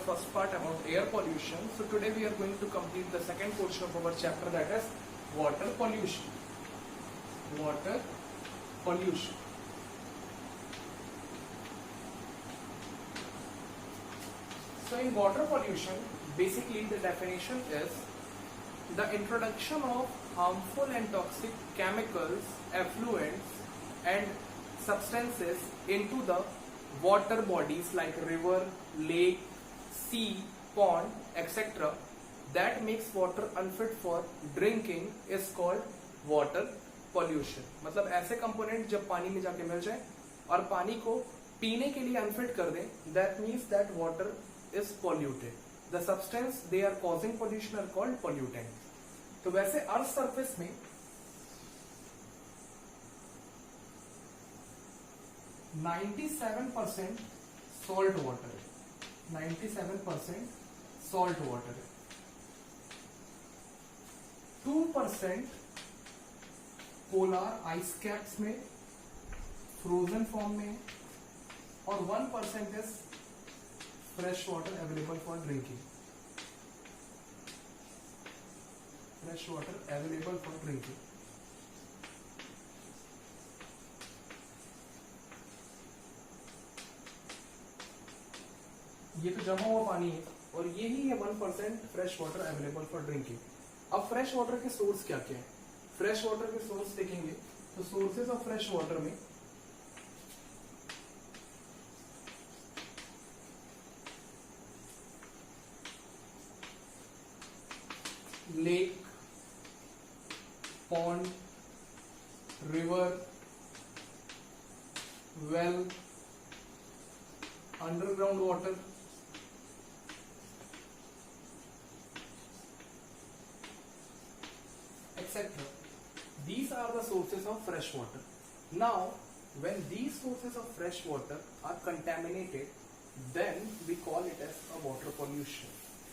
first part about air pollution. So today we are going to complete the second portion of our chapter, that is water pollution. Water pollution. So in water pollution, basically the definition is the introduction of harmful and toxic chemicals, effluents and substances into the water bodies like river, lake, sea, pond, etc. that makes water unfit for drinking is called water pollution. मतलब ऐसे component जब पानी में जाके मिल जाए और पानी को पीने के लिए अनफिट कर दें, that means that water is polluted. The substance they are causing pollution are called pollutant. तो वैसे अर्थ सरफेस में 97% सॉल्ट वाटर है, 97% सॉल्ट वाटर है, 2% पोलर आइस कैप्स में फ्रोजन फॉर्म में और 1% is fresh water available for drinking. Fresh water available for drinking. ये तो जमा हुआ पानी है और ये ही है 1% fresh water available for drinking. अब फ्रेश वाटर के सोर्स क्या क्या है? फ्रेश वाटर के सोर्स देखेंगे तो सोर्सेज ऑफ फ्रेश वाटर में lake, pond, river, well, underground water, etc. These are the sources of fresh water. Now, when these sources of fresh water are contaminated, then we call it as a water pollution.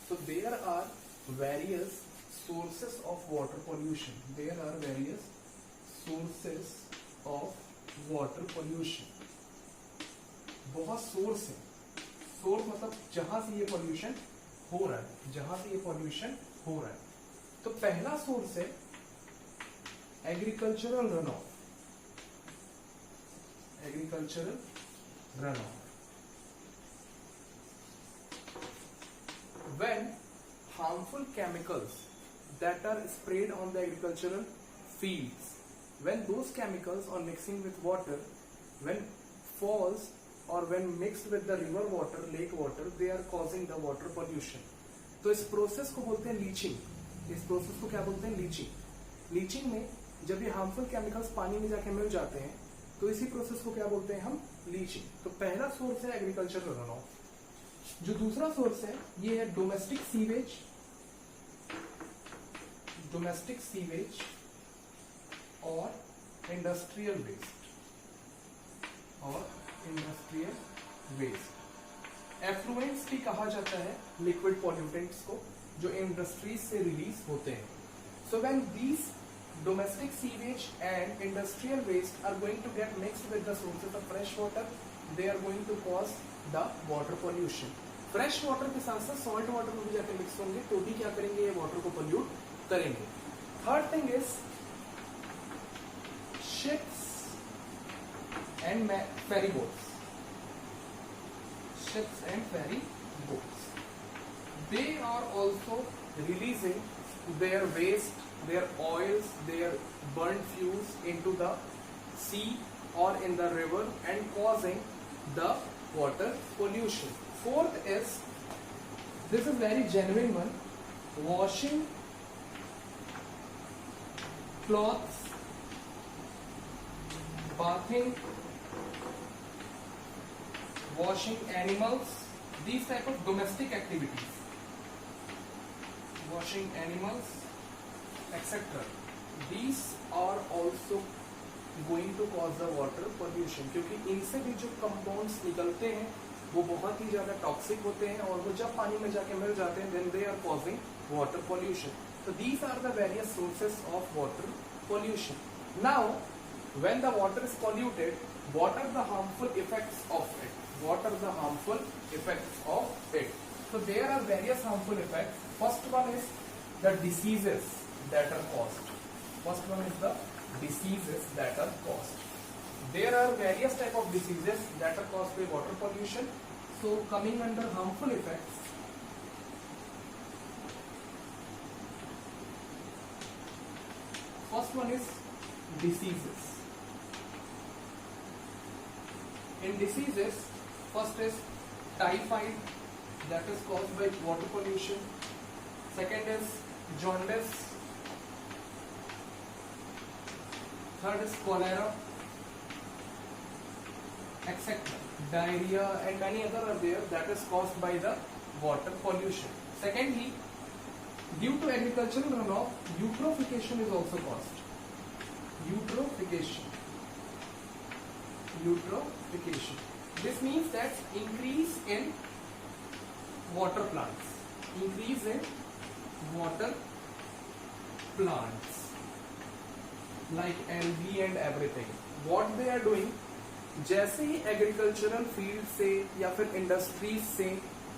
So there are various sources of water pollution. There are various sources of water pollution. बहुत source है. Source मतलब जहां से ये pollution हो रहा है, जहां से ये पॉल्यूशन हो रहा है. तो पहला सोर्स है agricultural run of. Agricultural run of. When harmful chemicals that are sprayed on the agricultural fields, when those chemicals are mixing with water, when falls or when mixed with the river water, lake water, they are causing the water pollution. तो इस process को बोलते हैं leaching. इस process को क्या बोलते हैं? लीचिंग. लीचिंग में जब ये हार्मफुल केमिकल्स पानी में जाके मिल जाते हैं तो इसी प्रोसेस को क्या बोलते हैं हम? लीचिंग. तो पहला सोर्स है एग्रीकल्चरल रन ऑफ. जो दूसरा सोर्स है ये है डोमेस्टिक सीवेज. डोमेस्टिक सीवेज और इंडस्ट्रियल वेस्ट. और इंडस्ट्रियल वेस्ट. एफ्लुएंट्स भी कहा जाता है लिक्विड पॉल्यूटेंट्स को जो इंडस्ट्रीज से रिलीज होते हैं. So when these domestic sewage and industrial waste are going to get mixed with the sources of fresh water, they are going to cause the water pollution. Fresh water के साथ साथ salt water में भी जाकर mix होंगे तो भी क्या करेंगे? ये वाटर को पोल्यूट करेंगे. Third thing is ships and ferry boats. Ships and ferry boats. They are also releasing their waste, their oils, their burnt fuels into the sea or in the river and causing the water pollution. Fourth is, this is very genuine one, washing clothes, bathing, washing animals, these type of domestic activities, washing animals, etc. These are also going to cause the water pollution क्योंकि इनसे भी जो compounds निकलते हैं वो बहुत ही ज्यादा toxic होते हैं और वो जब पानी में जाके मिल जाते हैं then they are causing water pollution. So these are the various sources of water pollution. Now, when the water is polluted, what are the harmful effects of it? What are the harmful effects of it? So there are various harmful effects. First one is the diseases that are caused. First one is the diseases that are caused. There are various type of diseases that are caused by water pollution. So coming under harmful effects, first one is diseases. In diseases, first is typhoid, that is caused by water pollution. Second is jaundice. Third is cholera, etc. Diarrhea and many other are there that is caused by the water pollution. Secondly, due to agricultural runoff, eutrophication is also caused. Eutrophication. Eutrophication. This means that increase in water plants. Increase in water plants like algae and everything. What they are doing, जैसे ही agricultural field से या फिर industries से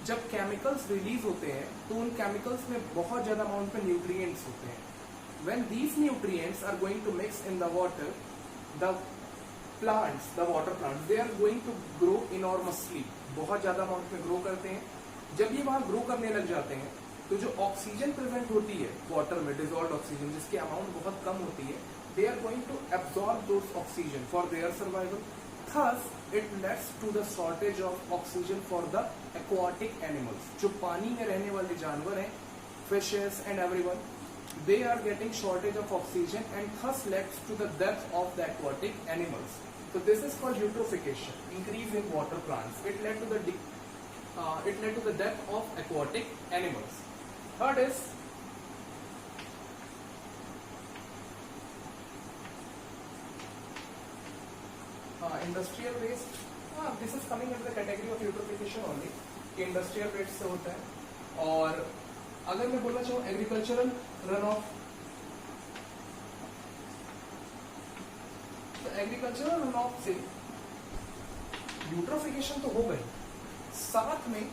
जब chemicals release होते हैं तो उन केमिकल्स में बहुत ज्यादा अमाउंट में न्यूट्रिएंट्स होते हैं. When these nutrients are going to mix in the water, the plants, the water plants, they are going to grow enormously. बहुत ज्यादा अमाउंट में ग्रो करते हैं. जब ये वहां ग्रो करने लग जाते हैं तो जो ऑक्सीजन प्रेजेंट होती है वाटर में, डिजॉल्व्ड ऑक्सीजन जिसकी अमाउंट बहुत कम होती है, they are going to absorb those oxygen for their survival. Thus, it leads to the shortage of oxygen for the aquatic animals. जो पानी में रहने वाले जानवर हैं, fishes and everyone, they are getting shortage of oxygen and thus leads to the death of the aquatic animals. So this is called eutrophication, increase in water plants. It led to the death of aquatic animals. Third is industrial waste. This is coming in the category of eutrophication only. Industrial waste से होता है. और अगर मैं बोलना चाहूँ agricultural runoff, तो agricultural runoff से यूट्रोफिकेशन तो हो गई, साथ में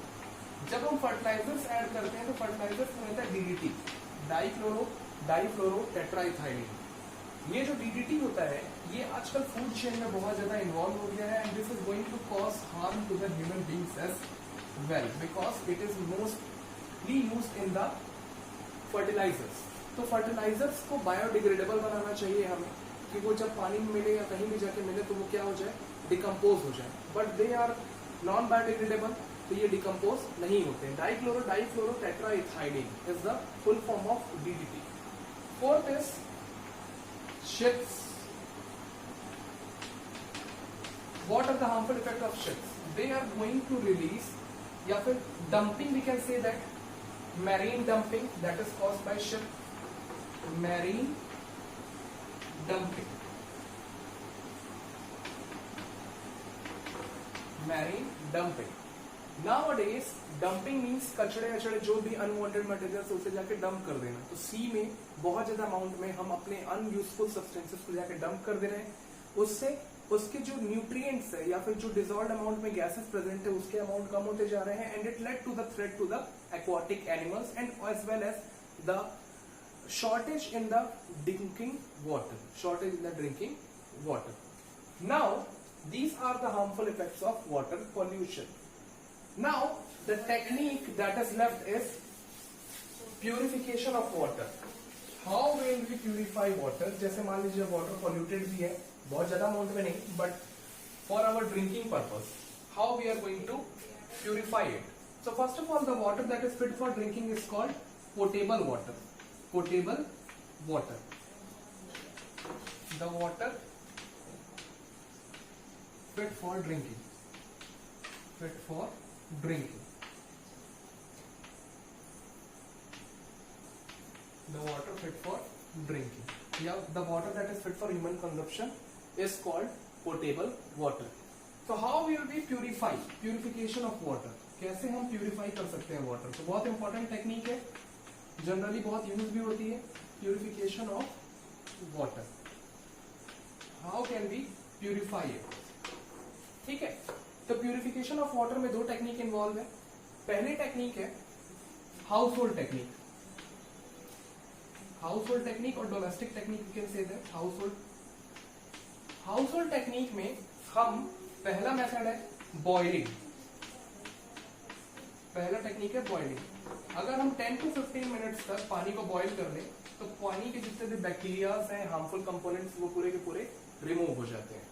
जब हम फर्टिलाइजर्स ऐड करते हैं तो फर्टिलाइजर्स में रहता है डीडीटी, डाइफ्लोरो टेट्राइथाइलिन. ये जो डीडीटी होता है ये आजकल फूड चेन में बहुत ज्यादा इन्वॉल्व हो गया है and this is going to cause harm to the human beings as well because it is mostly used in the fertilisers. तो फर्टिलाइजर्स को बायोडिग्रेडेबल बनाना चाहिए हमें कि वो जब पानी में मिले या कहीं भी जाके मिले तो वो क्या हो जाए, डिकम्पोज हो जाए. But they are non biodegradable, तो ये डिकम्पोज नहीं होते. Difluoro tetraethylene is the full form of DDT. Fourth is ships. What are the harmful effects of ships? They are going to release, या फिर dumping, we can say that marine dumping that is caused by ship. Marine dumping. Marine dumping. Nowadays dumping means कचड़े अचड़े जो भी unwanted material उसे जाके dump कर देना. तो सी में बहुत ज्यादा अमाउंट में हम अपने अनयूजफुल सब्सटेंसेस को जाके डंप कर दे रहे हैं. उससे उसके जो न्यूट्रिएंट्स है या फिर जो डिजॉल्व्ड अमाउंट में गैसेस प्रेजेंट है उसके अमाउंट कम होते जा रहे हैं and it led to the threat to the aquatic animals and as well as the shortage in the drinking water. Now these are the harmful effects of water pollution. Now the technique that is left is purification of water. How will we purify water? जैसे मान लीजिए water polluted भी है, बहुत ज्यादा amount में नहीं, but for our drinking purpose, how we are going to purify it? So first of all, the water that is fit for drinking is called potable water. Potable water. The water fit for drinking. Fit for drinking. The water fit for drinking. Yeah, the water that is fit for human consumption is called potable water. So how will we purify? Purification of water. कैसे हम purify कर सकते हैं water? तो बहुत important technique है, generally बहुत use भी होती है. Purification of water. How can we purify it? ठीक है, तो प्यूरिफिकेशन ऑफ वाटर में दो टेक्निक इन्वॉल्व है. पहली टेक्निक है हाउस होल्ड टेक्निक और domestic technique you can say that house hold technique में हम पहला मेथड है बॉइलिंग। पहला टेक्निक है बॉइलिंग। अगर हम 10 to 15 मिनट्स तक पानी को बॉईल कर लें तो पानी के जितने भी बैक्टीरियाज हैं, हार्मफुल कंपोनेंट्स, वो पूरे के पूरे रिमूव हो जाते हैं।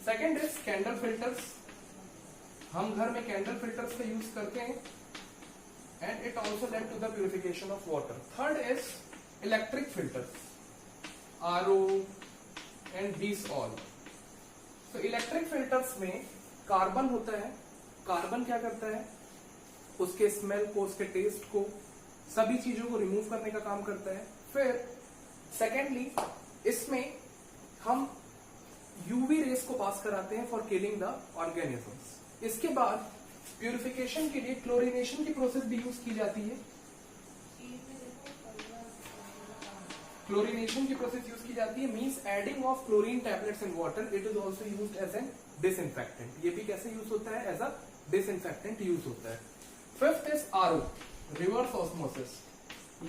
Second is candle filters. हम घर में कैंडल फिल्टर्स का यूज करते हैं and it also led to the purification of water. Third is electric filters, RO and these all. तो इलेक्ट्रिक फिल्टर्स में कार्बन होता है। कार्बन क्या करता है, उसके स्मेल को, उसके टेस्ट को, सभी चीजों को रिमूव करने का काम करता है। फिर सेकेंडली इसमें हम यूवी रेस को पास कराते हैं फॉर किलिंग द ऑर्गेनिजम्स। इसके बाद प्यूरिफिकेशन के लिए क्लोरीनेशन की प्रोसेस भी यूज की जाती है। क्लोरीनेशन की प्रोसेस यूज की जाती है, means adding of chlorine tablets in water. It is also used as an disinfectant. ये भी कैसे यूज होता है, एज अ डिसइंफेक्टेंट यूज होता है। Fifth is RO, reverse osmosis.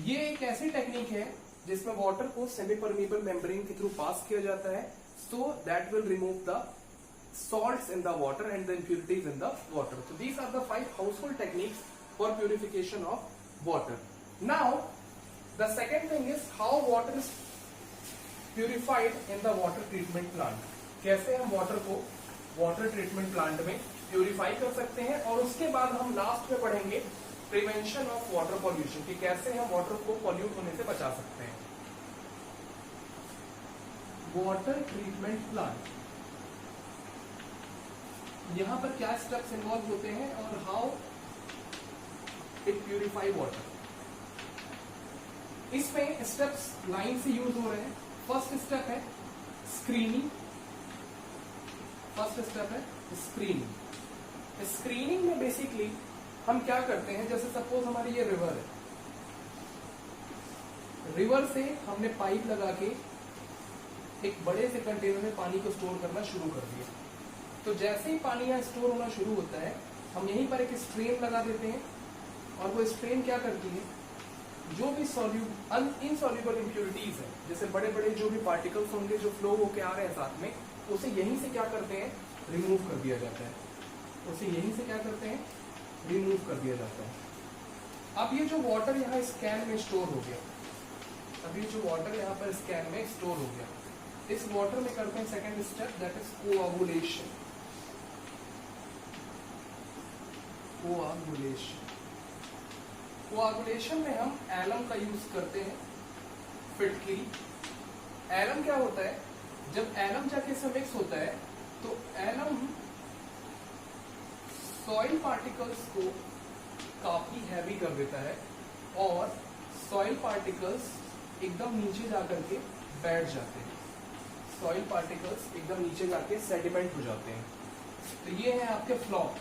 ये एक ऐसी टेक्निक है जिसमें वाटर को सेमी परमीबल मेम्ब्रेन के थ्रू पास किया जाता है, so that will remove the salts in the water and the impurities in the water. So these are the 5 household techniques for purification of water. Now the second thing is how water is purified in the water treatment plant. कैसे हम water को water treatment plant में purify कर सकते हैं, और उसके बाद हम लास्ट में पढ़ेंगे प्रिवेंशन ऑफ वाटर पॉल्यूशन, कि कैसे हम वाटर को पॉल्यूट होने से बचा सकते हैं। वाटर ट्रीटमेंट प्लांट, यहां पर क्या स्टेप्स इन्वॉल्व होते हैं और हाउ इट प्यूरिफाई वाटर। इसमें स्टेप्स लाइन से यूज हो रहे हैं। फर्स्ट स्टेप है स्क्रीनिंग। स्क्रीनिंग में बेसिकली हम क्या करते हैं, जैसे सपोज हमारी ये रिवर है, रिवर से हमने पाइप लगा के एक बड़े से कंटेनर में पानी को स्टोर करना शुरू कर दिया। तो जैसे ही पानी यहाँ स्टोर होना शुरू होता है, हम यहीं पर एक स्ट्रेन लगा देते हैं, और वो स्ट्रेन क्या करती है, जो भी इनसॉल्युबल इम्प्योरिटीज है, जैसे बड़े बड़े जो भी पार्टिकल्स होंगे जो फ्लो होके आ रहे हैं साथ में, उसे यहीं से क्या करते हैं, रिमूव कर दिया जाता है। रिमूव कर दिया जाता है। अब ये जो वाटर यहाँ स्कैन में स्टोर हो गया, इस वाटर में करते हैं second step, that is coagulation. Coagulation में हम एलम का यूज करते हैं, फिटकरी। एलम क्या होता है, जब एलम जाके इसमें मिक्स होता है तो एलम सॉइल पार्टिकल्स को काफी हैवी कर देता है, और सॉइल पार्टिकल्स एकदम नीचे जाकर के बैठ जाते हैं। सॉइल पार्टिकल्स एकदम नीचे जाके सेडिमेंट हो जाते हैं। तो ये है आपके फ्लॉक,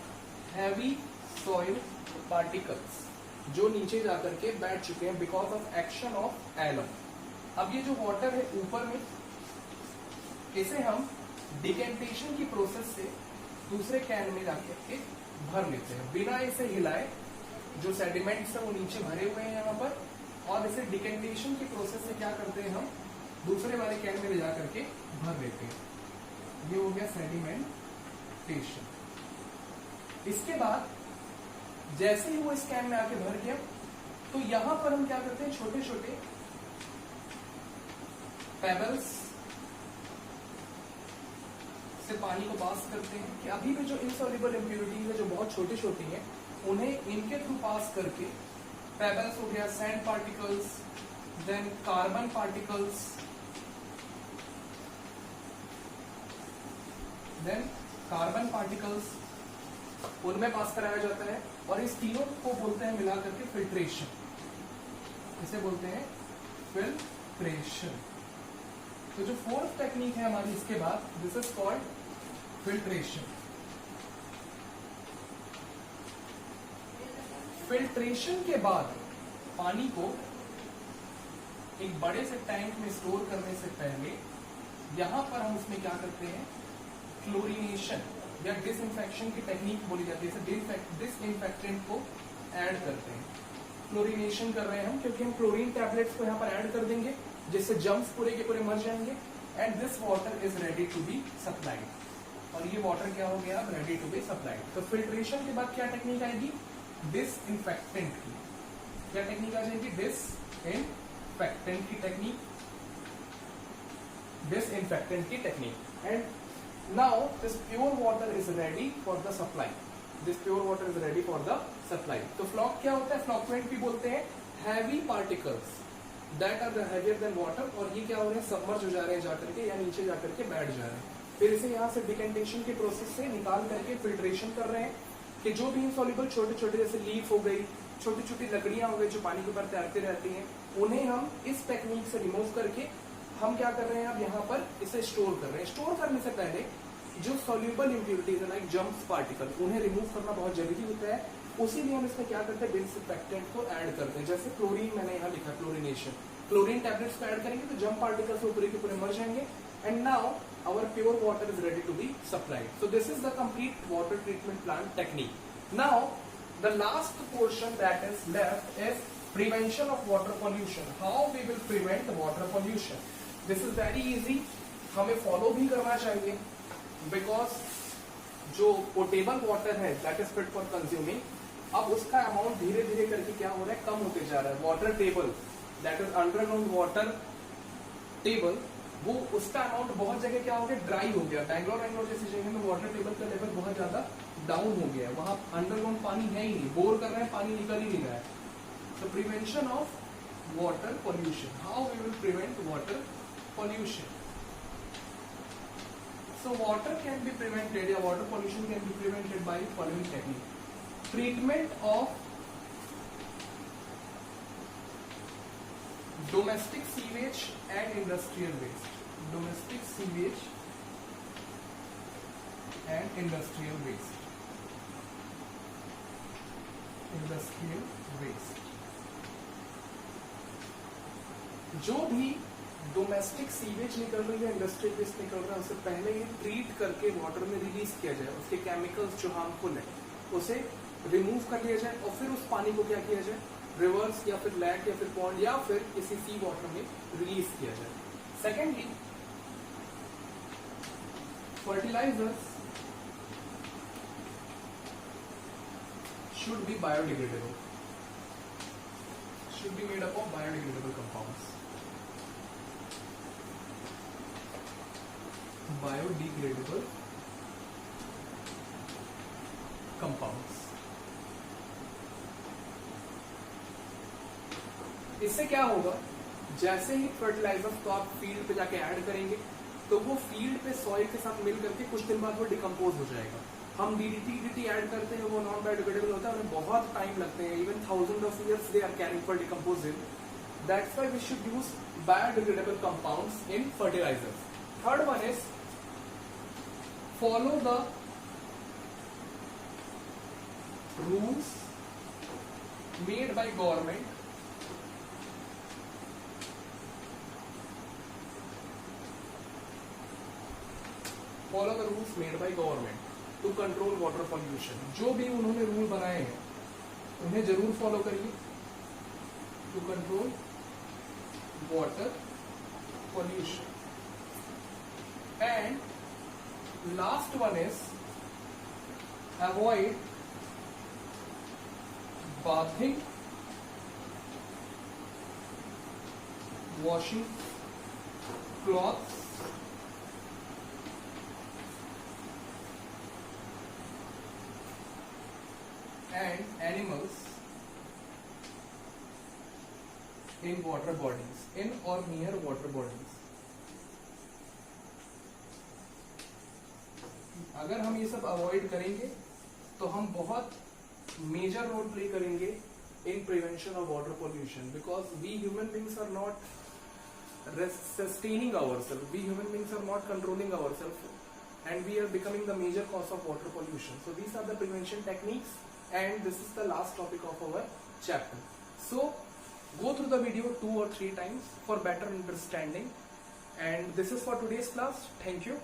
हैवी सॉइल पार्टिकल्स जो नीचे जाकर के बैठ चुके हैं because of action of alum. अब ये जो वाटर है ऊपर में, इसे हम डिकेंटेशन की प्रोसेस से दूसरे कैन में जाकर के भर लेते हैं, बिना इसे हिलाए। जो सेडिमेंट्स है वो नीचे भरे हुए हैं यहाँ पर, और इसे डिकेंटेशन की प्रोसेस से क्या करते हैं, हम दूसरे वाले कैन में ले जाकर के भर देते हैं। ये हो गया सेडिमेंटेशन। इसके बाद जैसे ही वो इस कैन में आके भर गया, तो यहां पर हम क्या करते हैं, छोटे छोटे पेबल्स से पानी को पास करते हैं, कि अभी भी जो इनसॉल्युबल इम्प्योरिटीज है जो बहुत छोटी छोटी हैं, उन्हें इनके थ्रू पास करके, पेबल्स हो गया, sand particles, then carbon particles, उनमें पास कराया जाता है। और इस तीनों को बोलते हैं मिला करके फिल्ट्रेशन। इसे बोलते हैं फिल्ट्रेशन। तो जो फोर्थ टेक्निक है हमारी इसके बाद, this is called filtration. Filtration के बाद पानी को एक बड़े से टैंक में स्टोर करने से पहले यहां पर हम उसमें क्या करते हैं, क्लोरीनेशन या डिसइंफेक्शन की टेक्निक बोली जाती है। डिसइंफेक्टेंट को ऐड करते हैं, क्लोरीनेशन कर रहे हैं हम, क्योंकि हम क्लोरीन टैबलेट्स को यहाँ पर ऐड कर देंगे जिससे जम्स पूरे के पूरे मर जाएंगे। And this water is ready to be supplied, और ये वाटर क्या हो गया, रेडी टू बी सप्लाइड। तो फिल्ट्रेशन के बाद क्या टेक्निक आएगी, डिसइंफेक्टेंट की। क्या टेक्निक आ जाएगी, डिसइंफेक्टेंट की टेक्निक, डिसइंफेक्टेंट की technique. And now this pure water is ready for the supply, this pure water is ready for the supply. तो फ्लॉक क्या होता है, फ्लॉक्वेंट भी बोलते हैं heavy particles that are heavier than water, और ये क्या हो रहे हैं, सबमर्ज हो जा रहे हैं जाकर के, या नीचे जाकर के बैठ जा रहे हैं। फिर इसे यहाँ से डिकेंटेशन के प्रोसेस से निकाल करके फिल्ट्रेशन कर रहे हैं कि जो भी इनसॉल्युबल छोटे छोटे जैसे लीफ हो गई, छोटी छोटी लकड़ियां हो गई जो पानी के ऊपर तैरती रहती हैं, उन्हें हम इस टेक्निक से रिमूव करके हम क्या कर रहे हैं, अब यहाँ पर इसे स्टोर कर रहे हैं। स्टोर करने से पहले जो सॉल्युबल इम्प्योरिटीज है लाइक जम्स पार्टिकल, उन्हें रिमूव करना बहुत जरूरी होता है। उसी लिए हम इसमें क्या करते हैं, डिसइंफेक्टेंट को ऐड करते हैं। जैसे क्लोरीन मैंने यहाँ लिखा, क्लोरीनेशन, क्लोरीन टैबलेट्स को ऐड करेंगे तो जम पार्टिकल्स पूरे के पूरे मर जाएंगे। And now our pure water is ready to be supplied. So this is the complete water treatment plant technique. Now the last portion that is left is prevention of water pollution. How we will prevent the water pollution? This is very easy. हमें follow भी करना चाहिए because जो potable water है that is fit for consuming, अब उसका amount धीरे धीरे करके क्या हो रहा है, कम होते जा रहा है। Water table that is underground water table, वो उसका अमाउंट बहुत जगह क्या हो गया, ड्राई हो गया। बैंगलोर जैसी जगह में वाटर टेबल का लेवल बहुत ज्यादा डाउन हो गया है, वहां अंडरग्राउंड पानी है ही नहीं, बोर कर रहे हैं पानी निकल ही नहीं रहा है। So prevention of water pollution. How we will prevent water pollution? So water can be prevented, या water pollution can be prevented by following technique. Treatment of domestic sewage and industrial waste. Domestic sewage and industrial waste. Industrial waste. जो भी domestic sewage निकल रही है, industrial waste निकल रहा है, उसे पहले ही ट्रीट करके वाटर में रिलीज किया जाए। उसके केमिकल्स जो हार्मफुल है उसे रिमूव कर लिया जाए, और फिर उस पानी को क्या किया जाए, रिवर्स या फिर लैक या फिर पॉन्ड या फिर किसी सी वाटर में रिलीज किया जाए। Secondly, fertilisers should be biodegradable, should be made up of biodegradable compounds. Biodegradable compounds. इससे क्या होगा, जैसे ही फर्टिलाइजर्स को आप फील्ड पे जाके ऐड करेंगे तो वो फील्ड पे सॉइल के साथ मिल करके कुछ दिन बाद वो डिकम्पोज हो जाएगा। हम डीडीटी ऐड करते हैं, वो नॉन बायोडिग्रेडेबल होता है, उन्हें बहुत टाइम लगते हैं, even thousand of years they are carrying for decomposing. That's why we should use biodegradable compounds in fertilisers. Third one is follow the rules made by government to control water pollution. जो भी उन्होंने rule बनाए हैं उन्हें जरूर follow करिए to control water pollution. And last one is avoid bathing, washing clothes, and animals in water bodies, in or near water bodies. अगर हम ये सब अवॉइड करेंगे तो हम बहुत मेजर रोल प्ले करेंगे in prevention of water pollution, because we human beings are not sustaining ourself, we human beings are not controlling ourself, and we are becoming the major cause of water pollution. So these are the prevention techniques, and this is the last topic of our chapter. So go through the video 2 or 3 times for better understanding, and this is for today's class. Thank you.